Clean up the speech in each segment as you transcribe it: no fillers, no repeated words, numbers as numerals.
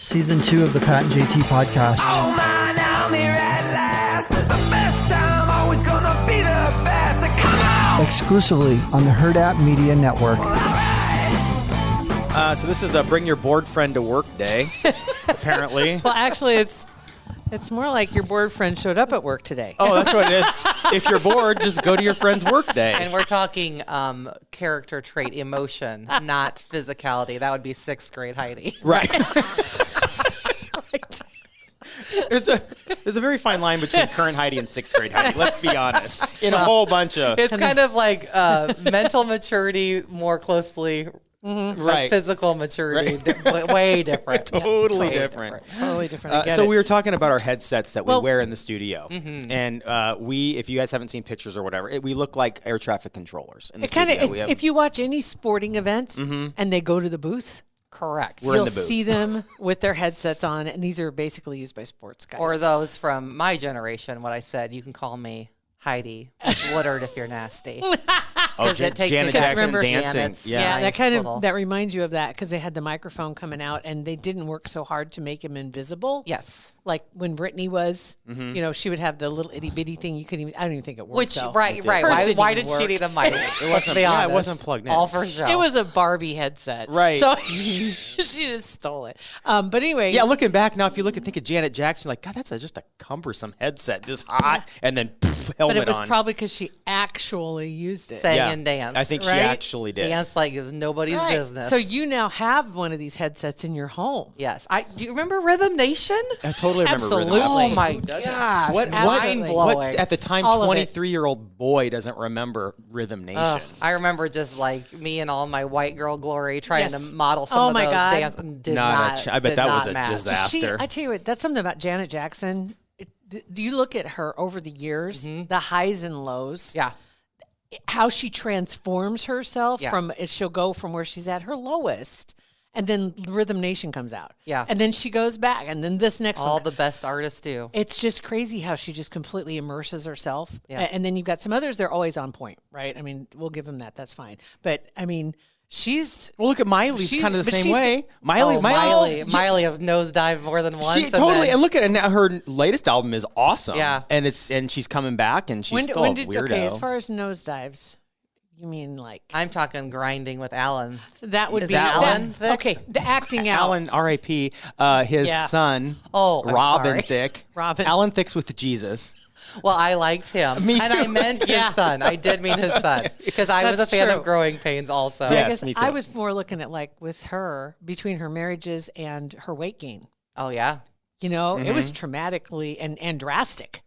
Season 2 of the Pat and JT podcast. Oh man, I'm here at last. The best time, always gonna be the best. Come on! Exclusively on the Hurrdat Media Network. So this is a bring your bored friend to work day, apparently. Well, actually, it's more like your bored friend showed up at work today. Oh, that's what it is. If you're bored, just go to your friend's work day. And we're talking character trait, emotion, not physicality. That would be 6th grade Heidi. Right. Right. There's a very fine line between current Heidi and 6th grade Heidi. Let's be honest. In a whole bunch of... It's kind of like mental maturity more closely... Mm-hmm. Right. Like physical maturity, way different. Totally different. Totally different. So we were talking about our headsets that we wear in the studio. Mm-hmm. And if you guys haven't seen pictures or whatever, we look like air traffic controllers in the studio. If you watch any sporting event and they go to the booth, correct, you'll see them with their headsets on, and these are basically used by sports guys. Or those from my generation, what I said, you can call me Heidi. It's Woodard if you're nasty. Because it takes Janet me back Jackson to dancing. Janet's Yeah, nice that reminds you of that because they had the microphone coming out and they didn't work so hard to make him invisible. Yes. Like when Britney was, she would have the little itty bitty thing. You couldn't even, I don't even think it worked. Which, though. right. Why did she need a mic? It wasn't plugged in. All for show. It was a Barbie headset. Right. So she just stole it. But anyway. Yeah, looking back now, if you think of Janet Jackson, like, God, that's just a cumbersome headset. Just hot and then helmet on. But it was probably because she actually used it. Sang and danced. I think she actually did. Dance like it was nobody's business. So you now have one of these headsets in your home. Yes. Do you remember Rhythm Nation? I totally remember Absolutely. Rhythm. Oh my gosh. Mind-blowing. What at the time, 23-year-old boy doesn't remember Rhythm Nation. I remember just like me and all my white girl glory trying to model some of those dance. I bet that was a disaster. I tell you what, that's something about Janet Jackson. Do you look at her over the years, the highs and lows? Yeah. How she transforms herself she'll go from where she's at her lowest. And then Rhythm Nation comes out. Yeah. And then she goes back. And then this next one. All the best artists do. It's just crazy how she just completely immerses herself. Yeah. And then you've got some others, they're always on point, right? I mean, we'll give them that. That's fine. But, I mean, she's... Well, look at Miley's kind of the same way. Miley has nosedived more than once. And look at it now. Her latest album is awesome. Yeah. And she's coming back and she's still a weirdo. Okay, as far as nosedives... You mean like... I'm talking grinding with Alan. That would be... Alan Thicke? Okay, the acting out. Alan, R.I.P., his son, Robin Thicke. Alan Thicke's with Jesus. Well, I liked him. Me too. And I meant his son. I did mean his son. Because I was a fan of Growing Pains also. Yes, me too. I was more looking at like with her, between her marriages and her weight gain. Oh, yeah. You know, it was traumatically and drastic.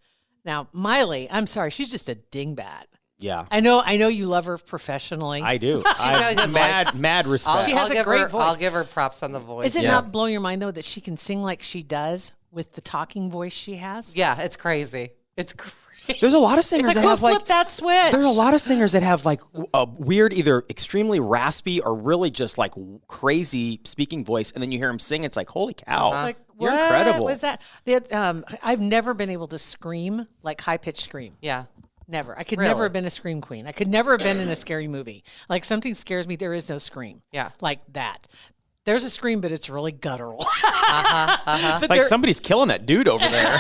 Now, Miley, I'm sorry, she's just a dingbat. Yeah, I know you love her professionally. I do. She's got a good voice. Mad respect. She has a great voice. I'll give her props on the voice. Does it not blow your mind though that she can sing like she does with the talking voice she has? Yeah, it's crazy. It's crazy. There's a lot of singers that have flip that switch. There's a lot of singers that have like a weird, either extremely raspy or really just like crazy speaking voice, and then you hear them sing. It's like, holy cow, like, you're incredible. What was that? I've never been able to scream like high pitched scream. Yeah. Never. I could never have been a scream queen. I could never have been in a scary movie. Like something scares me, there is no scream. Yeah. Like that. There's a scream, but it's really guttural. Like somebody's killing that dude over there.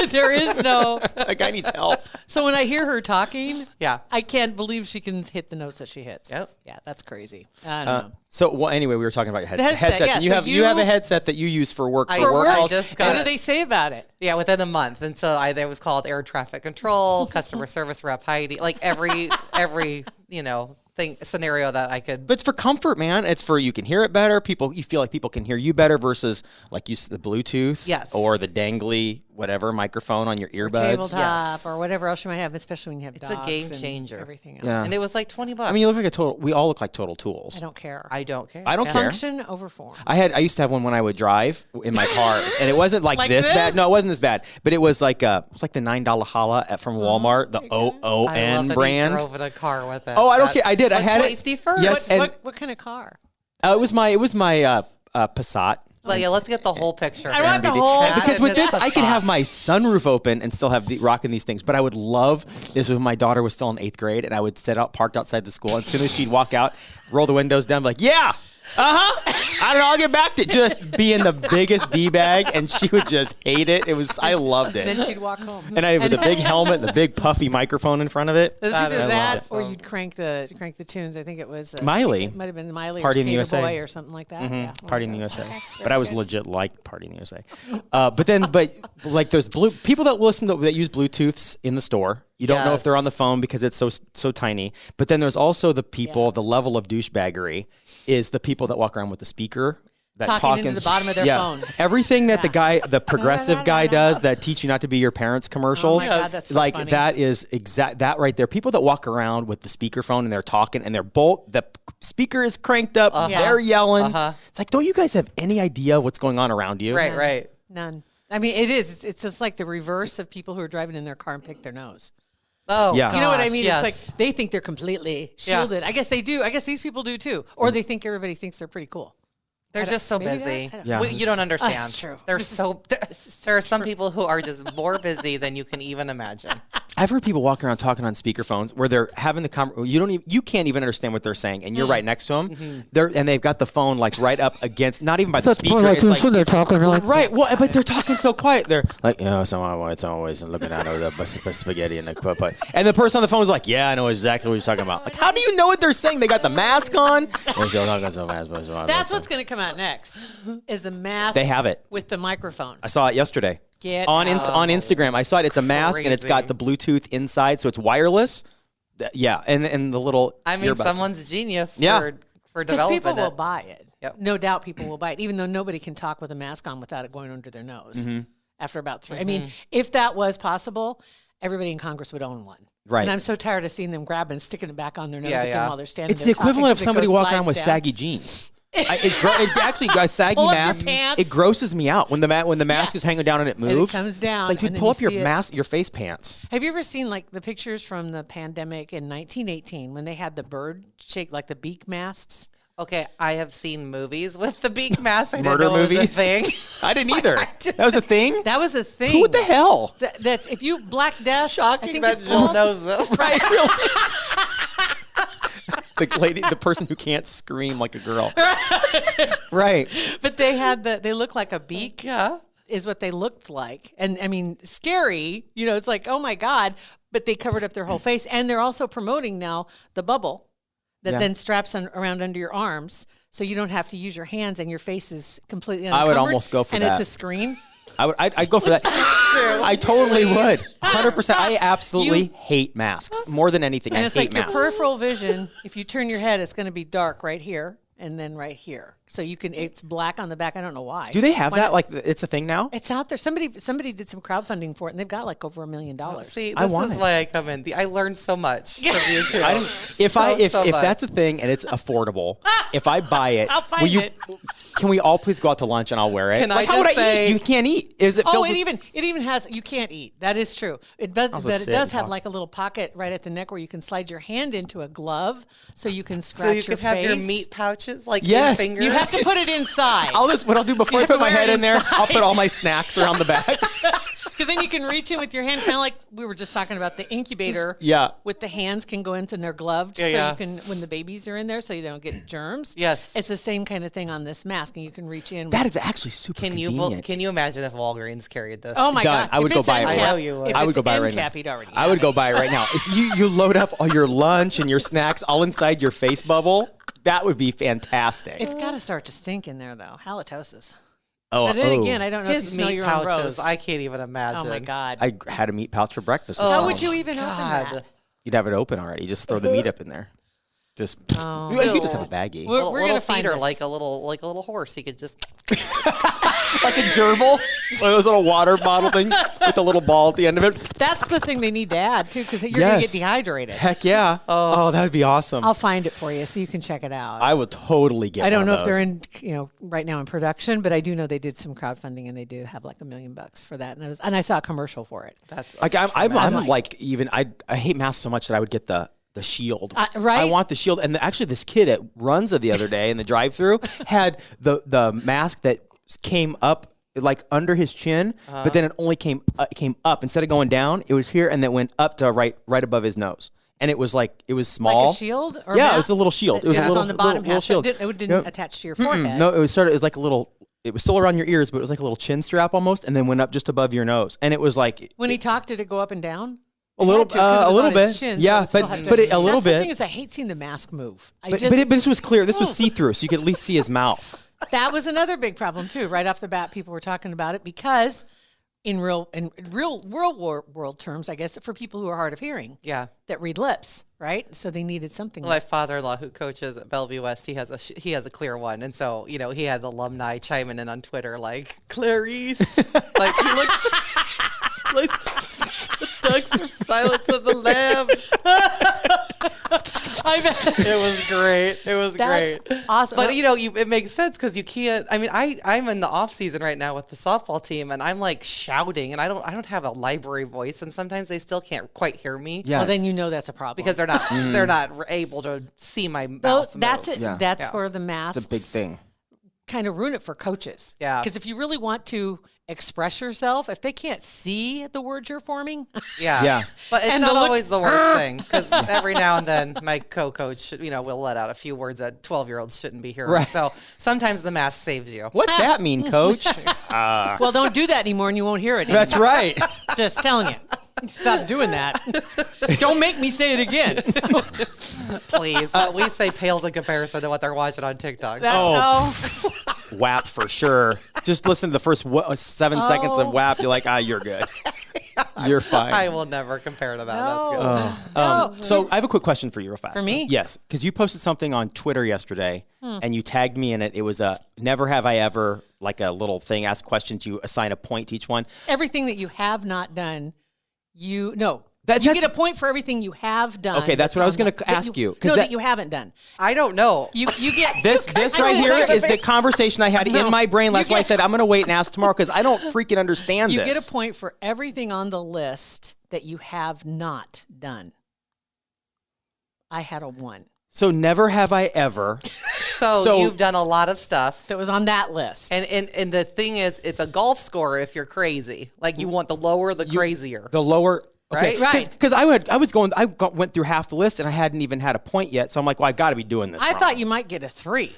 There is no... That guy needs help. So when I hear her talking, I can't believe she can hit the notes that she hits. Yep. Yeah, that's crazy. I don't know. So anyway, we were talking about your headsets. Yeah, and you have a headset that you use for work. What do they say about it? Yeah, within a month. And so it was called air traffic control, customer service rep Heidi. Like every scenario that I could. But it's for comfort, man. It's for you can hear it better. You feel like people can hear you better versus like the Bluetooth or the dangly whatever microphone on your earbuds. Or tabletop or whatever else you might have, especially when you have dogs. It's a game changer. Everything else. Yeah. And it was like $20. I mean, you look like we all look like total tools. I don't care. I don't care. I don't care. Function over form. I used to have one when I would drive in my car, and it wasn't like this bad. No, it wasn't this bad. But it was like the $9 challah from Walmart, the OON brand. I drove in a car with it. Oh, I don't care. I did. I had safety it. first. Yes. What kind of car? It was my Passat. Let's get the whole picture. I want the whole. Because with this, I could have my sunroof open and still have rocking these things. But I would love this when my daughter was still in 8th grade, and I would sit out parked outside the school. And as soon as she'd walk out, roll the windows down, be like, yeah. I don't know. I'll get back to just being the biggest D-bag, and she would just hate it. I loved it. Then she'd walk home. And with the big helmet and the big puffy microphone in front of it. It was either that or you'd crank the tunes. I think it was Miley. It might have been Miley Party or in the Skater USA. Boy or something like that. Yeah. Party in the USA. But I was legit like Party in the USA. But like there's people that that use Bluetooths in the store. You don't know if they're on the phone because it's so tiny. But then there's also the people, the level of douchebaggery is the people that walk around with the speaker. That talking into the bottom of their phone. Everything that the progressive guy does that teach you not to be your parents commercials. Oh my God, that's so like funny. that is that right there. People that walk around with the speakerphone and they're talking and the speaker is cranked up. They're yelling. It's like, don't you guys have any idea what's going on around you? Right. None. I mean, it is. It's just like the reverse of people who are driving in their car and pick their nose. Oh, yeah. You know what I gosh, mean? yes. It's like they think they're completely shielded. I guess they do. I guess these people do too. Or they think everybody thinks they're pretty cool. They're just so maybe busy. that? I don't know. You don't understand. That's true. There are some people who are just more busy than you can even imagine. I've heard people walking around talking on speakerphones where they're having the you can't even understand what they're saying, and you're right next to them. And they've got the phone like right up against, not even by the speaker. It's like they're talking like right. Well, but they're talking so quiet. They're like, so it's always looking out of the spaghetti and the and the person on the phone is like, yeah, I know exactly what you're talking about. Like, how do you know what they're saying? They got the mask on. That's what's going to come out next. Is the mask? They have it with the microphone. I saw it yesterday. On Instagram. I saw it. It's a mask and it's got the Bluetooth inside, so it's wireless. And the little. I mean, earbud. someone's genius for Because developing people it. will buy it. Yep. No doubt people will buy it, even though nobody can talk with a mask on without it going under their nose. After about 3. I mean, if that was possible, everybody in Congress would own one. Right. And I'm so tired of seeing them grabbing and sticking it back on their nose again while they're standing It's there the equivalent of talking, 'cause it somebody goes walking around slides with down. saggy jeans. It actually got saggy Pull up your mask. pants. It grosses me out when the mask is hanging down and it moves. And it comes down. It's like, dude, and then pull you up your see it. mask, your face pants. Have you ever seen like the pictures from the pandemic in 1918 when they had the bird shape, like the beak masks? Okay, I have seen movies with the beak mask. I didn't Murder know it was movies? a thing. I didn't either. That was a thing? That was a thing. What the hell? That's if you Black Death. I Shocking think that it's Jill called. knows this. Right, really? The person who can't scream like a girl. Right. But they look like a beak. Yeah. Is what they looked like. And I mean, scary, it's like, oh my God, but they covered up their whole face. And they're also promoting now the bubble that then straps around under your arms. So you don't have to use your hands and your face is completely unencumbered. I would almost go for and that. And it's a screen. I'd go for that. I totally would. 100%. I absolutely hate masks more than anything. And I it's hate like masks. your peripheral vision, if you turn your head, it's going to be dark right here and then right here. So it's black on the back. I don't know why. Do they have that? Like, it's a thing now? It's out there. Somebody did some crowdfunding for it, and they've got like over $1 million. See, this is why I come in. I learned so much from you two. If that's a thing and it's affordable, if I buy it, I'll find it. Can we all please go out to lunch and I'll wear it? Can I how would just I say- eat? You can't eat. Is it? Oh, filled it with- even has. You can't eat. That is true. It does, Also but it sit does and have talk. like a little pocket right at the neck where you can slide your hand into a glove, so you can scratch So you your could have face. your meat pouches, like Yes. in fingers. You have to put it inside. What I'll do before I have put to my wear head it in there, I'll inside. put all my snacks around the back. Because then you can reach in with your hand, kind of like we were just talking about the incubator. Yeah. With the hands can go into and they're gloved, so yeah. you can when the babies are in there, so you don't get germs. Yes. It's the same kind of thing on this mask, and you can reach in. That is actually super Can convenient. you imagine if Walgreens carried this? Oh my Done. God! I would If go it's buy it end right cap- now. I know you would. If I would it's go buy it end right now. cap, he'd already. I would go buy it right now. If you load up all your lunch and your snacks all inside your face bubble, that would be fantastic. It's got to start to stink in there, though. Halitosis. Oh, But then again, I don't know if you His smell meat your own pouches. rose. I can't even imagine. Oh my God! I had a meat pouch for breakfast. this How morning. would you even open that? You'd have it open already. Just throw the meat up in there. Just you could just have a baggie. We're Little gonna find feeder, this. like a little horse. He could just. Like a gerbil, one of those little water bottle things with a little ball at the end of it. That's the thing they need to add too, because you're gonna Yes. get dehydrated. Heck yeah! Oh, that would be awesome. I'll find it for you so you can check it out. I would totally get. I don't one know of if they're those. in, right now in production, but I do know they did some crowdfunding and they do have like $1 million for that. And I saw a commercial for it. That's Like I'm like even I hate masks so much that I would get the shield. Right? I want the shield. And actually, this kid at Runza the other day in the drive-thru had the mask that came up like under his chin, but then it only came up instead of going down. It was here and then went up to right above his nose. and it was small. Like a shield? Or Yeah, mat? it was a little shield. It was It a little on the bottom little half. shield. It didn't attach to your forehead. No, it was like a little. It was still around your ears, but it was like a little chin strap almost, and then went up just above your nose. And it was like When he talked, did it go up and down? a little bit. Yeah, but a little That's the bit. thing is, I hate seeing the mask move. But this was clear. This was see through, so you could at least see his mouth. That was another big problem too. Right off the bat, people were talking about it because in real world terms, I guess, for people who are hard of hearing, that read lips, right? So they needed something. My father-in-law, who coaches at Bellevue West, he has a clear one, and so he had alumni chiming in on Twitter like Clarice, like he looks like Doug's from Silence of the Lambs. I bet. It was great. It was great. Awesome. But it makes sense because you can't. I mean, I'm in the off season right now with the softball team, and I'm like shouting, and I don't have a library voice, and sometimes they still can't quite hear me. Yeah. Well, then that's a problem Because they're not able to see my mouth. That's move. it. Yeah. That's where the masks. It's a big thing. Kind of ruin it for coaches. Yeah. Because if you really want to express yourself, if they can't see the words you're forming, Yeah. But it's And not the look- always the worst thing because every now and then my co-coach, will let out a few words that 12-year-olds shouldn't be hearing. Right. So sometimes the mask saves you. What's that mean, Coach? well, don't do that anymore, and you won't hear it. That's anymore. right. Just telling you. Stop doing that. Don't make me say it again. Please. What we say pales in comparison to what they're watching on TikTok. WAP for sure. Just listen to the first 7 seconds of WAP. You're like, you're good. You're fine. I will never compare to that. No. That's good. So I have a quick question for you real fast. For me? Yes, because you posted something on Twitter yesterday, and you tagged me in it. It was a never have I ever, like a little thing, ask questions, you assign a point to each one. Everything that you have not done, you That's- get a point for everything you have done. Okay, that's what I was going to ask you. That you haven't done. I don't know. You get This right here is the conversation I had in my brain. That's why I said I'm going to wait and ask tomorrow because I don't freaking understand You this. get a point for everything on the list that you have not done. I had a 1. So never have I ever. So you've done a lot of stuff. That was on that list. And the thing is, it's a golf score if you're crazy. Like you want the lower, the crazier. The lower. Okay. Right? Because I went through half the list and I hadn't even had a point yet. So I'm like, well, I've got to be doing this. I wrong. thought you might get a 3.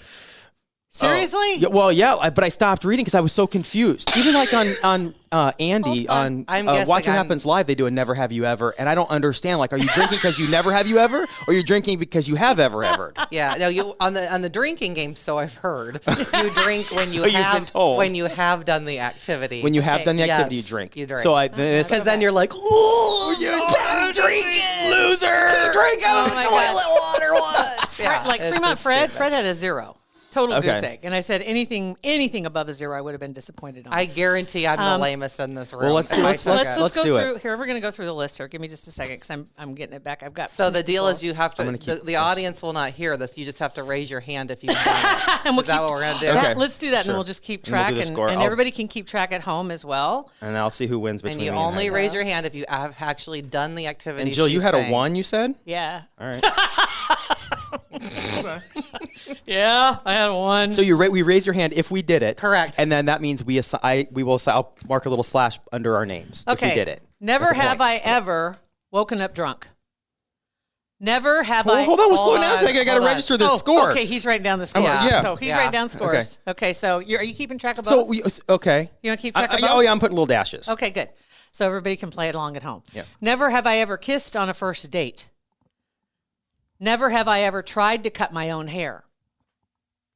Seriously? Yeah, well, yeah, but I stopped reading because I was so confused. Even like on Andy on I'm Watch What guessing Happens Live, they do a Never Have You Ever, and I don't understand. Like, are you drinking because you never have you ever, or you're drinking because you have ever? Yeah, no, you on the drinking game. So I've heard you drink when you So you've been have told. when you have done the activity. When you have done the activity, Yes, you drink. you drink. So because then you're like, oh, you're drinking, loser. He drank out of the toilet water once. Yeah, Like it's Fremont just Fred stupid. had a 0. Total Okay. goose egg. And I said anything above a 0, I would have been disappointed on. I guarantee I'm the lamest in this room. well, let's if I let's took let's it. let's go do through it. here. We're going to go through the list here. Give me just a second because I'm getting it back. I've got. So the deal is you have to. gonna keep The audience will not hear this. You just have to raise your hand if you've done it. And we'll Is that what we're gonna do? Okay. Let's do that, and Sure. then we'll just keep And we'll track, do the and, score. and I'll- everybody can keep track at home as well. And I'll see who wins between And you me only Heidi. raise your hand if you have actually done the activity. And Jill, you she's had saying. a 1. You said. Yeah. All right. Yeah, I had 1. So we raise your hand if we did it. Correct. And then that means I'll mark a little slash under our names okay. if we did it. Never That's a have point. I ever woken up drunk. Never have Hold on, Hold slow down a on, second. I got to hold on. register this score. Okay, he's writing down the scores. Yeah. So he's Yeah. writing down scores. Okay, so are you keeping track of both? Okay. You want to keep track of Oh both? yeah, I'm putting little dashes. Okay, good. So everybody can play it along at home. Yeah. Never have I ever kissed on a first date. Never have I ever tried to cut my own hair.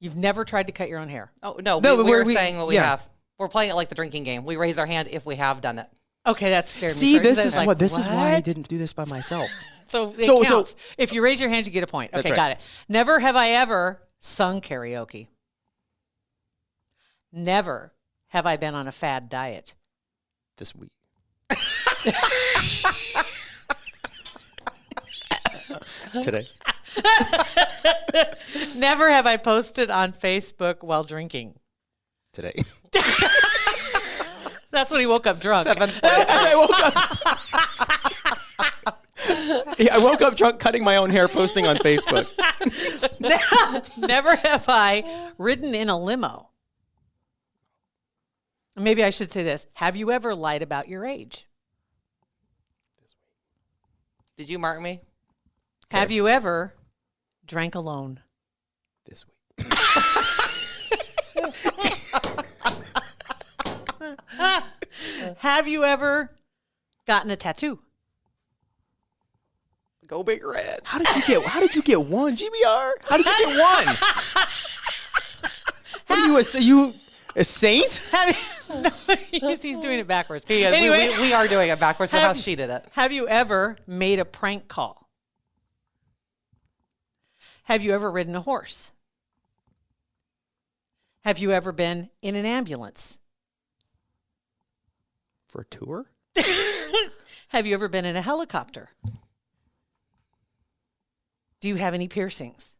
You've never tried to cut your own hair. Oh no, No, but we were we- saying what we yeah. have. We're playing it like the drinking game. We raise our hand if we have done it. Okay, that scared me. See, first, 'cause this I was is like, what this is why I what? didn't do this by myself. So it So- counts. If you raise your hand, you get a point. That's Okay, right. got it. Never have I ever sung karaoke. Never have I been on a fad diet. This week. Today. Never have I posted on Facebook while drinking. Today. That's when he woke up drunk. I woke up drunk, cutting my own hair, posting on Facebook. Never have I ridden in a limo. Maybe I should say this. Have you ever lied about your age? Did you mark me? Have you ever drank alone? This week. Have you ever gotten a tattoo? Go Big Red. How did you get one, GBR? How did you get one? What are you a saint? No, he's doing it backwards. He is. Anyway, We are doing it backwards. That's how she did it. have you ever made a prank call? Have you ever ridden a horse? Have you ever been in an ambulance? For a tour? Have you ever been in a helicopter? Do you have any piercings?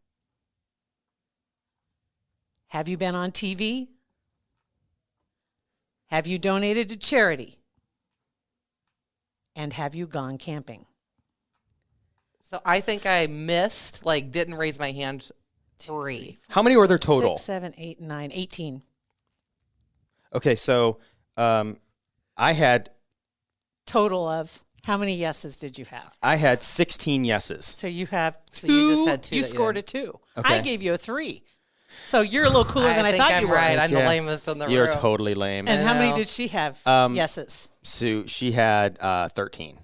Have you been on TV? Have you donated to charity? And have you gone camping? So I think I missed, like, didn't raise my hand 3. How many were there total? 6, 7, 8, 9, 18. Okay, so I had Total of how many yeses did you have? 16 yeses. So you have 2. So you just had 2 You that you scored a didn't. 2. Okay. I gave you a 3. So you're a little cooler than I think thought I'm you were. right. I'm the Yeah. lamest in the room. You're totally lame. And how many know. did she have? Yeses. So she had 13.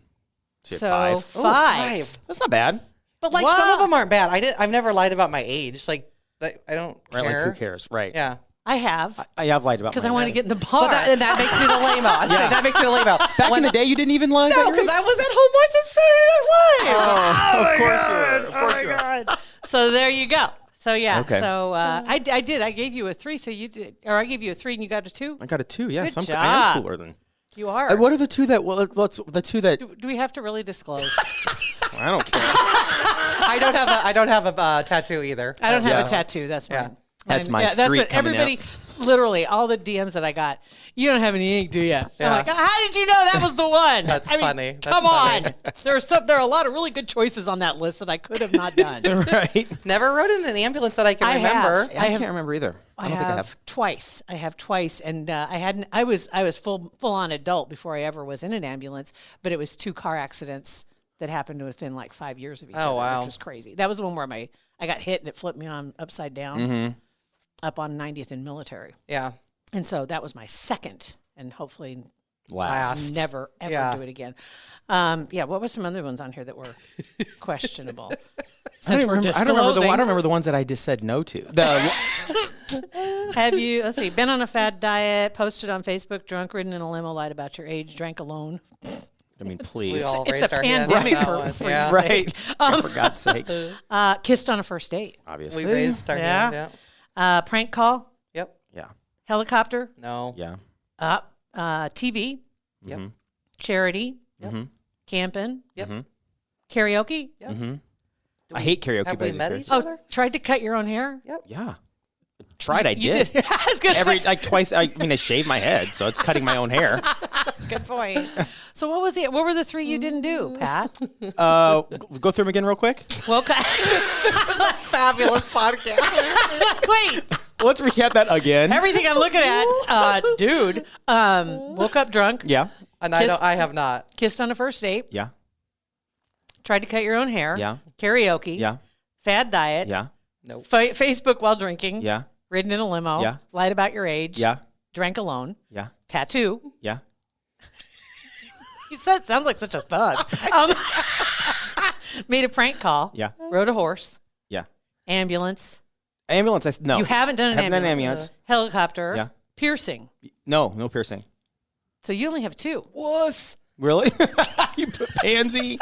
She had So 5. Ooh, 5. That's not bad. But like Wow. some of them aren't bad. I've never lied about my age. Like I don't Right? care. Like, who cares? Right. Yeah. I have I have lied about because my I want to age. get in the bar. But that makes me the lame-o. Yeah. That makes me the lame-o. Back in the day, you didn't even lie No, about your because age? I was at home watching Saturday Night Live. Of course you were. Of course you were. So there you go. So yeah. Okay. So I did. I gave you a 3. So you did, or I gave you a 3 and you got a 2. I got a 2. Yeah, Good so I job. am cooler than. You are. What are the 2 that? Well, the 2 that. Do we have to really disclose? I don't care. I don't have a tattoo either. I don't have Yeah. a tattoo. That's mine. Yeah. That's my That's streak what coming everybody. Literally, all the DMs that I got. You don't have any ink, do you? I'm Yeah. like, how did you know that was the one? That's funny. That's Come funny. on. There are a lot of really good choices on that list that I could have not done. Right. Never rode in an ambulance that I can I remember. have. I can't remember either. I don't think I have. twice. I have twice, and I was full on adult before I ever was in an ambulance. But it was 2 car accidents that happened within like 5 years of each other, wow. which was crazy. That was the one where I got hit and it flipped me on upside down up on 90th and Military, Yeah. and so that was my second, and hopefully Last. never ever Yeah. do it again. What were some other ones on here that were questionable? I Since don't we're remember. I don't disclosing. remember the ones that I just said no to. Have you, let's see, been on a fad diet, posted on Facebook, drunk, ridden in a limo, lied about your age, drank alone? I mean, We please. all It's raised a our hands on pandemic that for one. your Yeah. Right. For God's sakes. Kissed on a first date. Obviously. We raised our Yeah. hand. Yeah. Prank call, Yep. Yeah. helicopter, No. Yeah. TV, Yep. charity, Mhm. camping, Yep. karaoke. I hate karaoke. Have but I we do met karaoke. each other? Tried to cut your own hair? Yeah. Tried. I You did. did. I was gonna say, Like twice. I mean, I shaved my head, so it's cutting my own hair. good point. So what was it? What were the 3 you didn't do, Pat? Go through them again real quick. Well, Fabulous podcast. wait. Let's recap that again. Everything I'm looking at, dude, woke up drunk, And I have not. kissed on a first date, Yeah. tried to cut your own hair, Yeah. karaoke, Yeah. fad diet, Yeah. Nope. Facebook while drinking, Yeah. ridden in a limo, Yeah. lied about your age, Yeah. drank alone, Yeah. tattoo. Yeah. He sounds like such a thug. Made a prank call. Yeah. Rode a horse. Yeah. Ambulance. Ambulance. No. You haven't done an Haven't done ambulance. ambulance. Helicopter. Yeah. Piercing. No piercing. So you only have 2. Wuss. Really? You put pansy.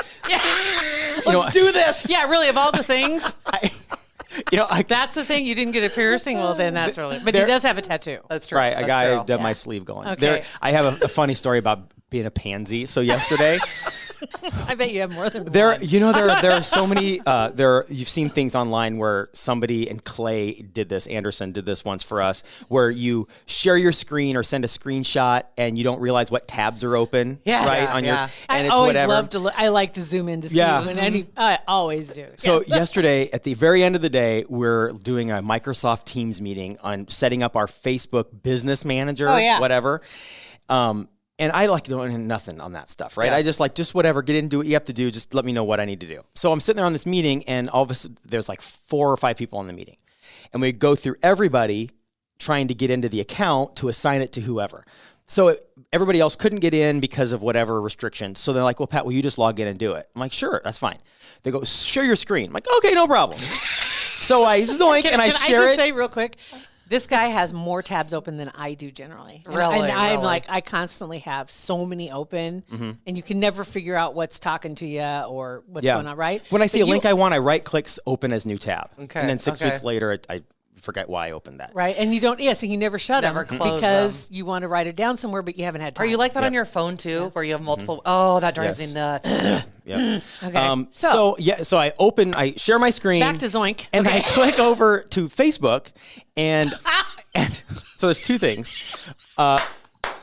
Let's do this. Yeah, really, of all the things, I that's the thing. You didn't get a piercing. Well, then that's really. But he there- does have a tattoo. That's true. right. A That's guy true. had my Yeah. sleeve going. Okay. I have a funny story about being a pansy. So yesterday, I bet you have more than there one. are so many. You've seen things online where somebody and Clay did this. Anderson did this once for us, where you share your screen or send a screenshot and you don't realize what tabs are open. Yes. Right Yeah, on yeah. your. I And it's always whatever. love to look. I like to zoom in to see Yeah. when any. I always do. So Yes. yesterday, at the very end of the day, we're doing a Microsoft Teams meeting on setting up our Facebook Business Manager, Oh, yeah. whatever. And I like doing nothing on that stuff, right? Yeah. I just whatever, get into what you have to do. Just let me know what I need to do. So I'm sitting there on this meeting, and all of a sudden there's like 4 or 5 people on the meeting. And we go through everybody trying to get into the account to assign it to whoever. So everybody else couldn't get in because of whatever restrictions. So they're like, well, Pat, will you just log in and do it? I'm like, sure, that's fine. They go, share your screen. I'm like, okay, no problem. So I zoink and I share Can I just it. say real quick? This guy has more tabs open than I do generally. Really? And I'm Really? like, I constantly have so many open, and you can never figure out what's talking to you or what's going on, right? When I see But a link I want, I right click open as new tab. Okay, And then 6 okay. weeks later, I forget why I opened that. Right, and you don't. So you never shut Never them close because you want to write it down somewhere, but you haven't had time. Are you like that on your phone too, where you have multiple? Oh, that drives Yes. me nuts. Yep. Okay. So I share my screen. Back to Zoink. And Okay. I click over to Facebook, and so there's 2 things.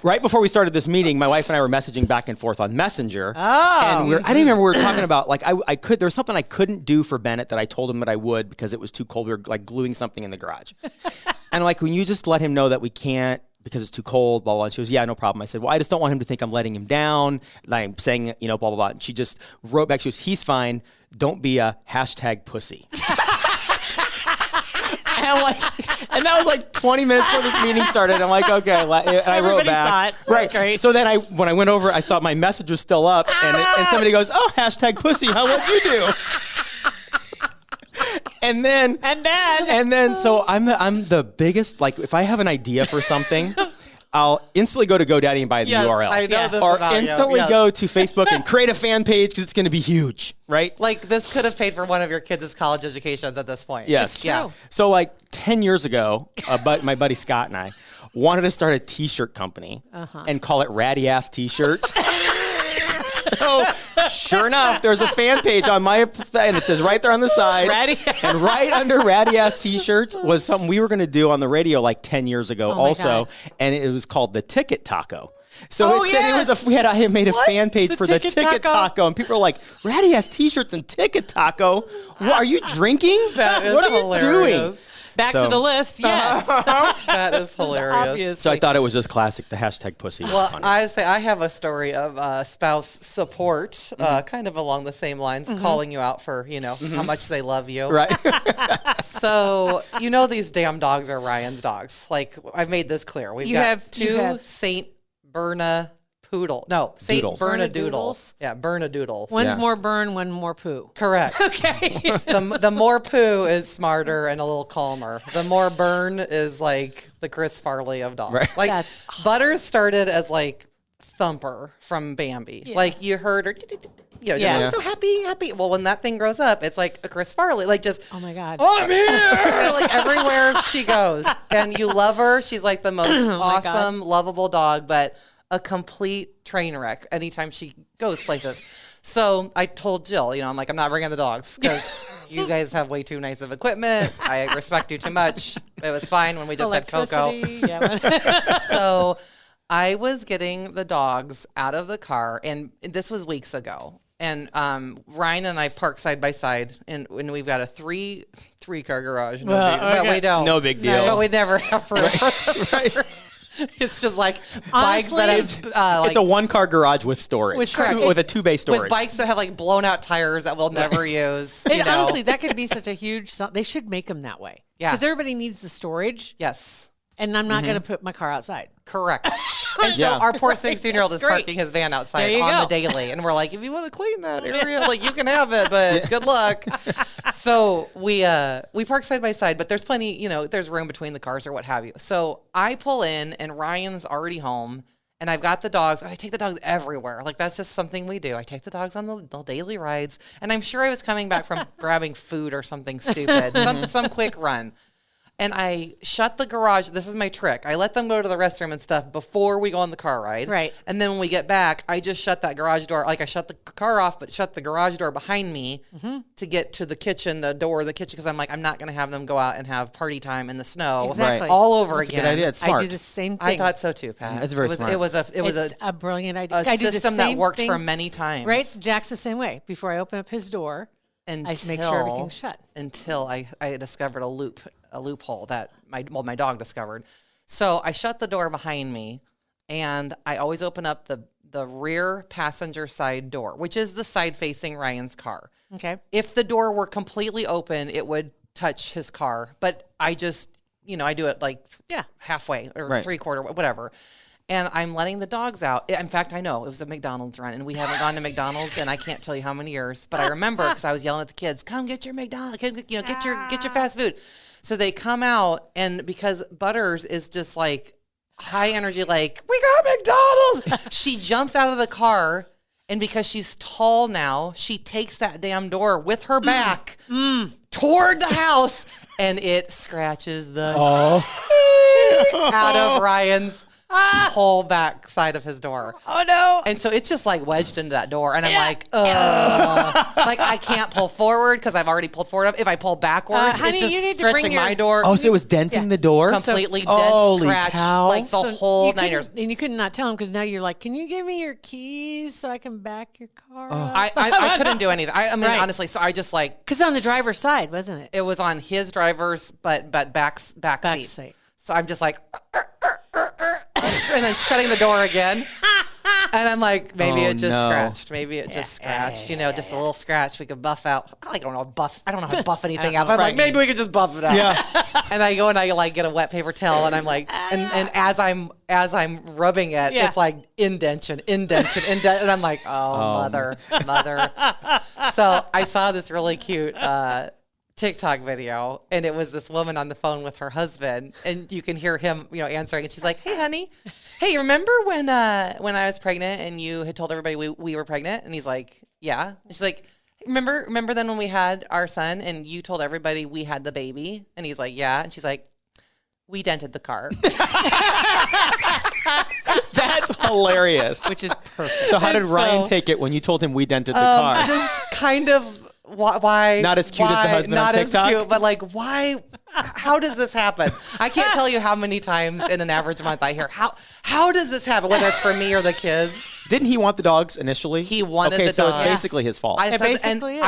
Right before we started this meeting, my wife and I were messaging back and forth on Messenger. Oh. And I didn't remember we were talking about, like, there was something I couldn't do for Bennett that I told him that I would because it was too cold. We were like gluing something in the garage. And like, when you just let him know that we can't because it's too cold, blah, blah, blah. And she goes, yeah, no problem. I said, well, I just don't want him to think I'm letting him down. I'm saying, blah, blah, blah. And she just wrote back, she goes, he's fine. Don't be a #pussy. And I'm like, and that was like 20 minutes before this meeting started. I'm like, okay. And I wrote Everybody back. saw it. That's Right. great. So then when I went over, I saw my message was still up, and somebody goes, oh, #pussy. What'd you do? And then, so I'm the biggest, like, if I have an idea for something, I'll instantly go to GoDaddy and buy the Yes, URL. I know this Or about you. instantly Yes. go to Facebook and create a fan page because it's going to be huge, right? Like this could have paid for one of your kids' college educations at this point. Yes. It's Yeah. true. So like 10 years ago, my buddy Scott and I wanted to start a T-shirt company and call it Ratty Ass T-shirts. So sure enough, there's a fan page on my, and it says right there on the side. Ratty. And right under Ratty Ass T-shirts was something we were going to do on the radio like 10 years ago Oh my also. God. And it was called the Ticket Taco. So Oh, it said yes. I had made a fan page The for the Ticket Ticket Taco? Taco. And people are like, Ratty Ass T-shirts and Ticket Taco? What, are you drinking? That is what are you doing? hilarious. Back So- to the list. Yes. That is hilarious. Obvious. So I thought it was just classic. The #pussy was Well, funny. I say I have a story of spouse support, kind of along the same lines, calling you out for how much they love you. Right. So these damn dogs are Ryan's dogs. Like I've made this clear. We've You got have- you 2 have- Saint Berna poodle. No, Saint Doodles. Bernadoodles. Bernadoodles? Yeah, Bernadoodles. One's Yeah. more burn, one more poo. Correct. Okay. The more poo is smarter and a little calmer. The more burn is like the Chris Farley of dogs. Right. Like That's Butters started as like Thumper from Bambi. Yeah. Like you heard her, Yeah. just, so happy. Well, when that thing grows up, it's like a Chris Farley. Like just, Oh my God. I'm here. Like everywhere she goes, and you love her. She's like the most awesome, lovable dog, but a complete train wreck anytime she goes places. So I told Jill, I'm like, I'm not bringing the dogs because you guys have way too nice of equipment. I respect you too much. It was fine when we just had Coco. Electricity. Yeah. So I was getting the dogs out of the car, and this was weeks ago. And Ryan and I park side by side, and we've got a three-car garage. No Well, big, but okay. we don't. No big deal. But we never have room. Right. It's just like bikes Honestly, that have It's a 1-car garage with storage. With storage. With a 2-bay storage. with bikes that have like blown out tires that we'll never use. And honestly, that could be such a huge. They should make them that way. Yeah. Because everybody needs the storage, Yes. and I'm not going to put my car outside. Correct. And so Yeah. our poor 16-year-old is That's great. parking his van outside There you on go. the daily. And we're like, if you want to clean that area, like you can have it, but good luck. So we park side by side, but there's plenty, there's room between the cars or what have you. So I pull in and Ryan's already home and I've got the dogs. I take the dogs everywhere. Like that's just something we do. I take the dogs on the daily rides. And I'm sure I was coming back from grabbing food or something stupid, some quick run. And I shut the garage. This is my trick. I let them go to the restroom and stuff before we go on the car ride. Right. And then when we get back, I just shut that garage door. Like I shut the car off, but shut the garage door behind me to get to the kitchen, the door of the kitchen. Because I'm like, I'm not going to have them go out and have party time in the snow Exactly. all over That's again. a good idea. It's smart. I do the same thing. I thought so too, Pat. That's very it was, smart. It was It's a brilliant idea. a I do the system that same worked thing, for many times. Right? Jack's the same way. Before I open up his door, I make sure everything's shut. Until I discovered a loophole that my dog discovered. So I shut the door behind me, and I always open up the rear passenger side door, which is the side facing Ryan's car. Okay. If the door were completely open, it would touch his car, but I just, I do it like halfway or Right. 3/4, whatever. And I'm letting the dogs out. In fact, I know it was a McDonald's run, and we haven't gone to McDonald's in I can't tell you how many years. But I remember because I was yelling at the kids, "Come get your McDonald's, get your fast food." So they come out, and because Butters is just like high energy, like we got McDonald's, she jumps out of the car, and because she's tall now, she takes that damn door with her back toward the house, and it scratches the out of Ryan's whole back side of his door. Oh no. And so it's just like wedged into that door. And I'm like, like I can't pull forward because I've already pulled forward. If I pull backwards, honey, it's you need just to bring stretching your- my door. Oh, so it was denting the door? Completely dent, Holy scratch, cow. like the whole you 9 years. couldn't- And you could not tell him because now you're like, can you give me your keys so I can back your car? I couldn't do anything. I mean, Right. honestly, so I just like, Because on the driver's side, wasn't it? it was on his driver's, but back seat. seat. So I'm just like, and then shutting the door again. And I'm like, maybe it just scratched. Maybe it just scratched. Just a little scratch we could buff out. I don't know how to buff anything out. But I'm like, maybe we could just buff it out. Yeah. And I go and I like get a wet paper towel, and I'm like, and as I'm rubbing it, it's like indention, and I'm like, mother. So I saw this really cute TikTok video, and it was this woman on the phone with her husband, and you can hear him, answering, and she's like, "Hey, honey, hey, remember when I was pregnant and you had told everybody we were pregnant?" And he's like, "Yeah." And she's like, "Remember then when we had our son and you told everybody we had the baby?" And he's like, "Yeah." And she's like, "We dented the car." That's hilarious. Which is perfect. So how did And Ryan so- take it when you told him we dented the car? Just kind of why Not as cute as the husband on not TikTok? as cute, but like why? How does this happen? I can't tell you how many times in an average month I hear how does this happen, whether it's for me or the kids. Didn't he want the dogs initially? He wanted okay, the so dogs. it's basically his fault. It basically is.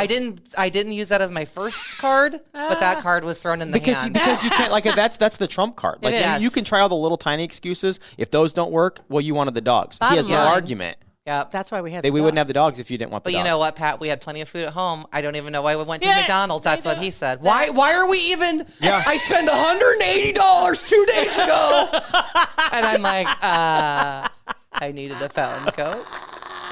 I didn't use that as my first card, but that card was thrown in the because hand. you can't like that's the trump card. Like is. you can try all the little tiny excuses. If those don't work, well, you wanted the dogs. Bottom He has no line. argument. Yep. That's why we had. We wouldn't have the dogs if you didn't want the But you dogs. know what, Pat? We had plenty of food at home. I don't even know why we went to Yeah, McDonald's. That's I what know. he said. Why are we even? Yeah. I spent $180 2 days ago. And I'm like, I needed a fountain Coke.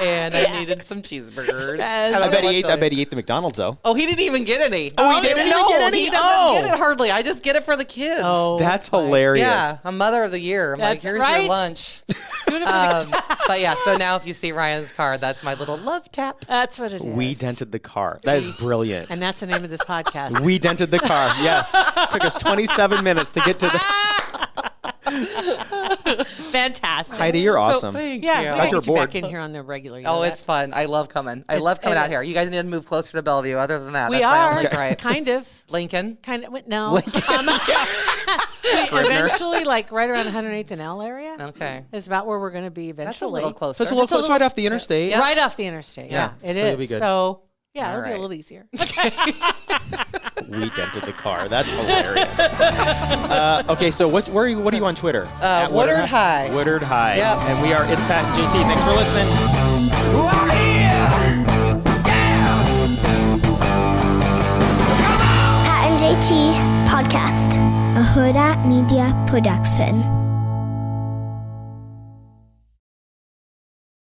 And I needed some cheeseburgers. Yes. don't I know bet what he ate. to- I bet he ate the McDonald's though. Oh, he didn't even get any. Oh, he didn't even No, get any? He doesn't Oh. get it hardly. I just get it for the kids. Oh, That's hilarious. Yeah, I'm mother of the year. I'm like, That's here's right. your lunch. doing it for the- But yeah, so now if you see Ryan's car, that's my little love tap. That's what it is. We dented the car. That is brilliant. And that's the name of this podcast. We dented the car. Yes. Took us 27 minutes to get to the. Fantastic. Heidi, you're awesome. Thank Yeah, you. we Glad gotta you're get you back bored. in here on the regular. you Oh, know it's that. fun. I love coming. I love coming it out here. is. You guys need to move closer to Bellevue. Other than that, We that's my are only gripe. kind of. Lincoln. No. Eventually, like right around 108th and L area Okay. is about where we're going to be eventually. That's a little closer. So it's a little close, right off the interstate. Right off the interstate. Yeah, it so you'll be is. good. So yeah, All it'll be a right. little easier. We dented the car. That's hilarious. Okay, so what are you on Twitter? At Woodard High. Woodard High. Yep. And we are. It's Pat and JT. Thanks for listening. Pat and JT Podcast, a Hurrdat Media Production.